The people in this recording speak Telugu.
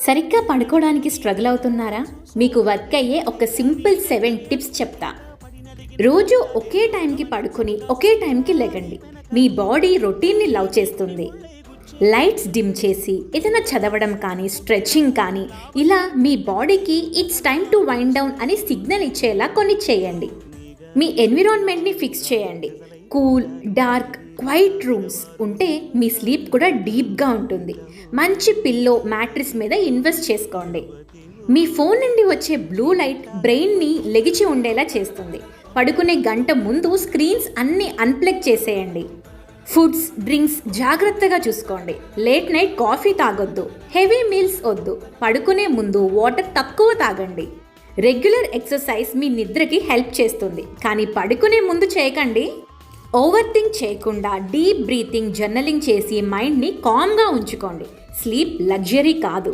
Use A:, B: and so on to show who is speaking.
A: సరిగ్గా పడుకోవడానికి స్ట్రగుల్ అవుతున్నారా? మీకు వర్క్ అయ్యే ఒక సింపుల్ 7 టిప్స్ చెప్తా. రోజు ఒకే టైంకి పడుకొని ఒకే టైంకి లెగండి. మీ బాడీ రొటీన్ని లవ్ చేస్తుంది. లైట్స్ డిమ్ చేసి ఏదైనా చదవడం కానీ స్ట్రెచ్చింగ్ కానీ ఇలా మీ బాడీకి it's time to wind down అని సిగ్నల్ ఇచ్చేలా కొన్ని చేయండి. మీ ఎన్విరాన్మెంట్ని ఫిక్స్ చేయండి. కూల్, డార్క్, క్వైట్ రూమ్స్ ఉంటే మీ స్లీప్ కూడా డీప్గా ఉంటుంది. మంచి పిల్లో, మ్యాట్రిస్ మీద ఇన్వెస్ట్ చేసుకోండి. మీ ఫోన్ నుండి వచ్చే బ్లూ లైట్ బ్రెయిన్ని లెగిచి ఉండేలా చేస్తుంది. పడుకునే గంట ముందు స్క్రీన్స్ అన్నీ అన్ప్లగ్ చేసేయండి. ఫుడ్స్, డ్రింక్స్ జాగ్రత్తగా చూసుకోండి. లేట్ నైట్ కాఫీ తాగొద్దు. హెవీ మీల్స్ వద్దు. పడుకునే ముందు వాటర్ తక్కువ తాగండి. రెగ్యులర్ ఎక్సర్సైజ్ మీ నిద్రకి హెల్ప్ చేస్తుంది, కానీ పడుకునే ముందు చేయకండి. ఓవర్ థింక్ చేయకుండా డీప్ బ్రీతింగ్, జర్నలింగ్ చేసి మైండ్ని కామ్గా ఉంచుకోండి. స్లీప్ లగ్జరీ కాదు.